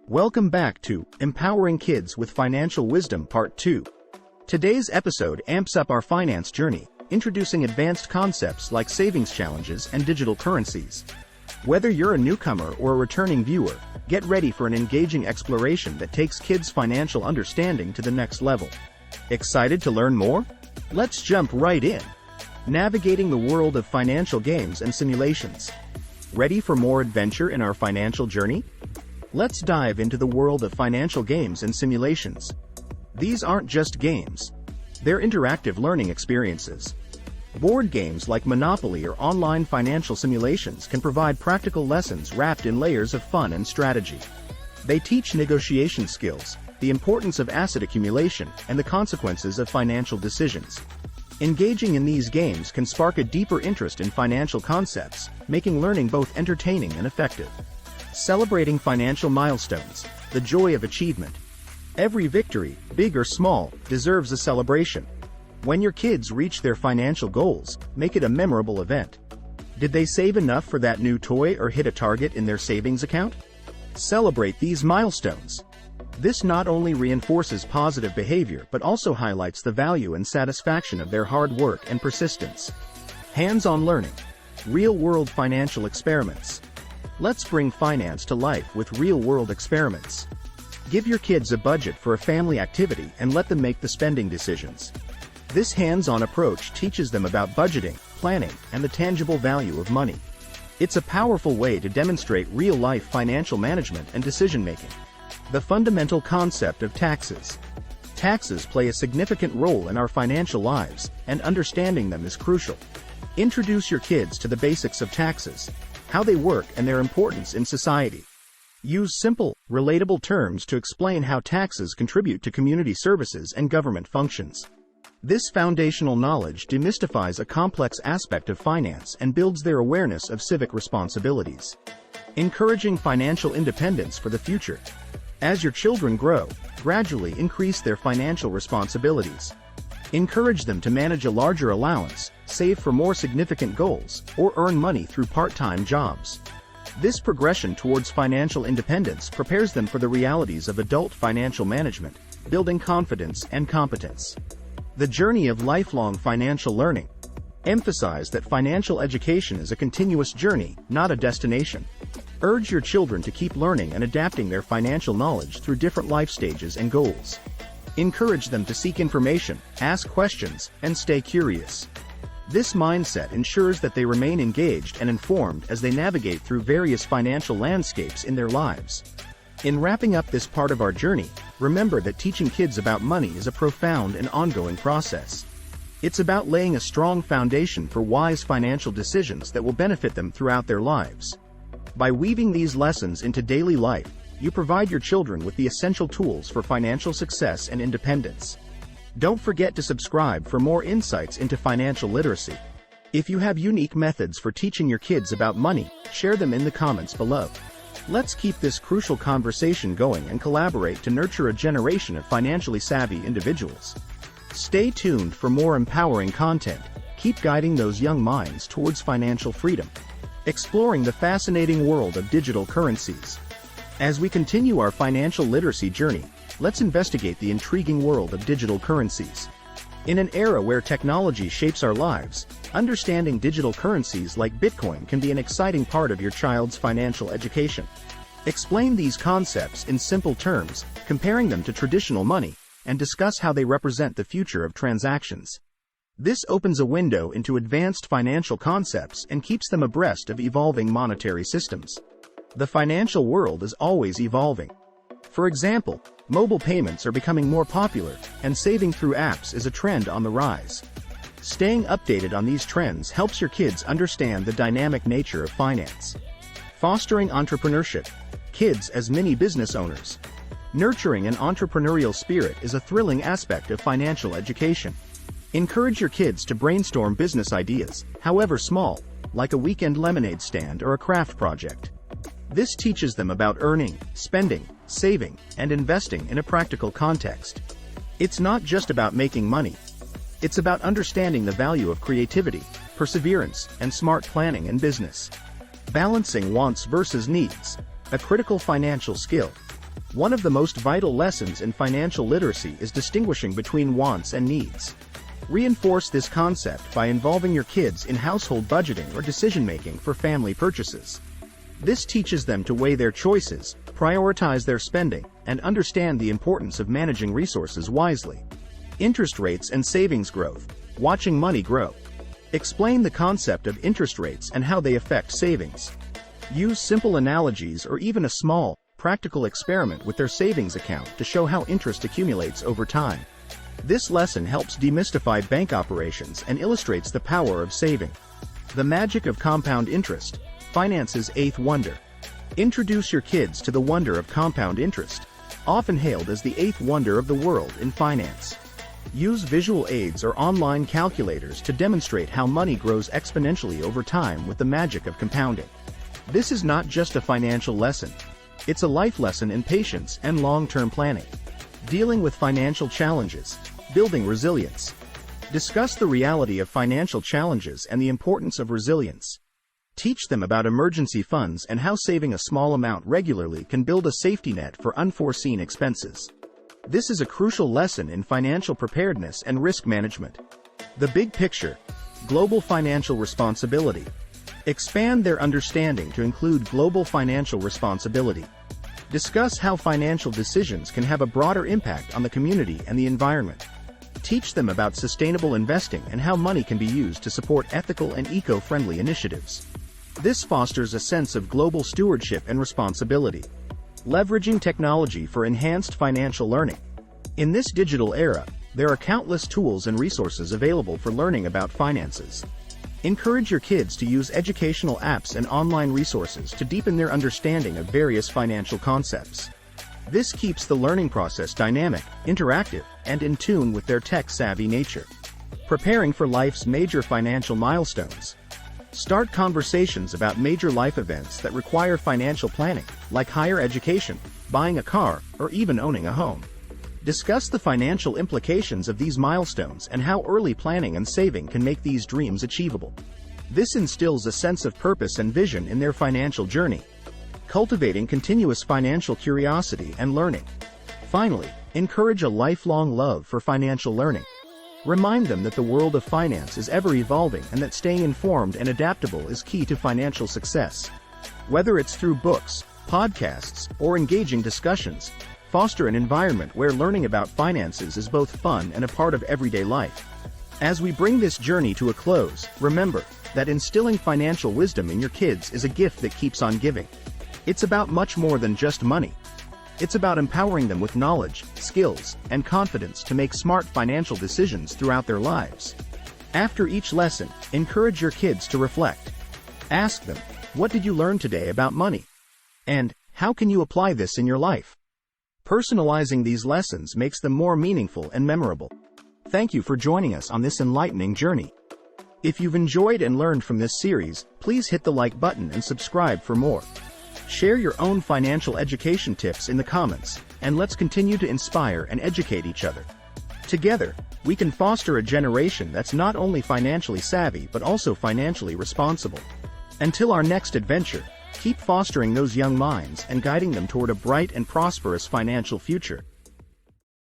Welcome back to Empowering Kids with Financial Wisdom Part 2. Today's episode amps up our finance journey, introducing advanced concepts like savings challenges and digital currencies. Whether you're a newcomer or a returning viewer, get ready for an engaging exploration that takes kids' financial understanding to the next level. Excited to learn more? Let's jump right in. Navigating the world of financial games and simulations. Ready for more adventure in our financial journey? Let's dive into the world of financial games and simulations. These aren't just games. They're interactive learning experiences. Board games like Monopoly or online financial simulations can provide practical lessons wrapped in layers of fun and strategy. They teach negotiation skills, the importance of asset accumulation, and the consequences of financial decisions. Engaging in these games can spark a deeper interest in financial concepts, making learning both entertaining and effective. Celebrating financial milestones, the joy of achievement. Every victory, big or small, deserves a celebration. When your kids reach their financial goals, make it a memorable event. Did they save enough for that new toy or hit a target in their savings account? Celebrate these milestones. This not only reinforces positive behavior but also highlights the value and satisfaction of their hard work and persistence. Hands-on learning. Real-world financial experiments. Let's bring finance to life with real-world experiments. Give your kids a budget for a family activity and let them make the spending decisions. This hands-on approach teaches them about budgeting, planning, and the tangible value of money. It's a powerful way to demonstrate real-life financial management and decision-making. The fundamental concept of taxes. Taxes play a significant role in our financial lives, and understanding them is crucial. Introduce your kids to the basics of taxes, how they work and their importance in society. Use simple, relatable terms to explain how taxes contribute to community services and government functions. This foundational knowledge demystifies a complex aspect of finance and builds their awareness of civic responsibilities. Encouraging financial independence for the future. As your children grow, gradually increase their financial responsibilities. Encourage them to manage a larger allowance, save for more significant goals, or earn money through part-time jobs. This progression towards financial independence prepares them for the realities of adult financial management, building confidence and competence. The journey of lifelong financial learning. Emphasize that financial education is a continuous journey, not a destination. Urge your children to keep learning and adapting their financial knowledge through different life stages and goals. Encourage them to seek information, ask questions, and stay curious. This mindset ensures that they remain engaged and informed as they navigate through various financial landscapes in their lives. In wrapping up this part of our journey, remember that teaching kids about money is a profound and ongoing process. It's about laying a strong foundation for wise financial decisions that will benefit them throughout their lives. By weaving these lessons into daily life, you provide your children with the essential tools for financial success and independence. Don't forget to subscribe for more insights into financial literacy. If you have unique methods for teaching your kids about money, share them in the comments below. Let's keep this crucial conversation going and collaborate to nurture a generation of financially savvy individuals. Stay tuned for more empowering content. Keep guiding those young minds towards financial freedom. Exploring the fascinating world of digital currencies. As we continue our financial literacy journey, let's investigate the intriguing world of digital currencies. In an era where technology shapes our lives, understanding digital currencies like Bitcoin can be an exciting part of your child's financial education. Explain these concepts in simple terms, comparing them to traditional money, and discuss how they represent the future of transactions. This opens a window into advanced financial concepts and keeps them abreast of evolving monetary systems. The financial world is always evolving. For example, mobile payments are becoming more popular, and saving through apps is a trend on the rise. Staying updated on these trends helps your kids understand the dynamic nature of finance. Fostering entrepreneurship. Kids as mini business owners. Nurturing an entrepreneurial spirit is a thrilling aspect of financial education. Encourage your kids to brainstorm business ideas, however small, like a weekend lemonade stand or a craft project. This teaches them about earning, spending, saving, and investing in a practical context. It's not just about making money. It's about understanding the value of creativity, perseverance, and smart planning in business. Balancing wants versus needs. A critical financial skill. One of the most vital lessons in financial literacy is distinguishing between wants and needs. Reinforce this concept by involving your kids in household budgeting or decision-making for family purchases. This teaches them to weigh their choices, prioritize their spending, and understand the importance of managing resources wisely. Interest rates and savings growth. Watching money grow. Explain the concept of interest rates and how they affect savings. Use simple analogies or even a small, practical experiment with their savings account to show how interest accumulates over time. This lesson helps demystify bank operations and illustrates the power of saving. The magic of compound interest. Finance's eighth wonder. Introduce your kids to the wonder of compound interest, often hailed as the eighth wonder of the world in finance. Use visual aids or online calculators to demonstrate how money grows exponentially over time with the magic of compounding. This is not just a financial lesson. It's a life lesson in patience and long-term planning. Dealing with financial challenges. Building resilience. Discuss the reality of financial challenges and the importance of resilience. Teach them about emergency funds and how saving a small amount regularly can build a safety net for unforeseen expenses. This is a crucial lesson in financial preparedness and risk management. The big picture. Global financial responsibility. Expand their understanding to include global financial responsibility. Discuss how financial decisions can have a broader impact on the community and the environment. Teach them about sustainable investing and how money can be used to support ethical and eco-friendly initiatives. This fosters a sense of global stewardship and responsibility. Leveraging technology for enhanced financial learning. In this digital era, there are countless tools and resources available for learning about finances. Encourage your kids to use educational apps and online resources to deepen their understanding of various financial concepts. This keeps the learning process dynamic, interactive, and in tune with their tech-savvy nature. Preparing for life's major financial milestones. Start conversations about major life events that require financial planning, like higher education, buying a car, or even owning a home. Discuss the financial implications of these milestones and how early planning and saving can make these dreams achievable. This instills a sense of purpose and vision in their financial journey. Cultivating continuous financial curiosity and learning. Finally, encourage a lifelong love for financial learning. Remind them that the world of finance is ever evolving and that staying informed and adaptable is key to financial success. Whether it's through books, podcasts, or engaging discussions, foster an environment where learning about finances is both fun and a part of everyday life. As we bring this journey to a close, remember that instilling financial wisdom in your kids is a gift that keeps on giving. It's about much more than just money. It's about empowering them with knowledge, skills, and confidence to make smart financial decisions throughout their lives. After each lesson, encourage your kids to reflect. Ask them, what did you learn today about money? And, how can you apply this in your life? Personalizing these lessons makes them more meaningful and memorable. Thank you for joining us on this enlightening journey. If you've enjoyed and learned from this series, please hit the like button and subscribe for more. Share your own financial education tips in the comments, and let's continue to inspire and educate each other. Together, we can foster a generation that's not only financially savvy but also financially responsible. Until our next adventure, keep fostering those young minds and guiding them toward a bright and prosperous financial future.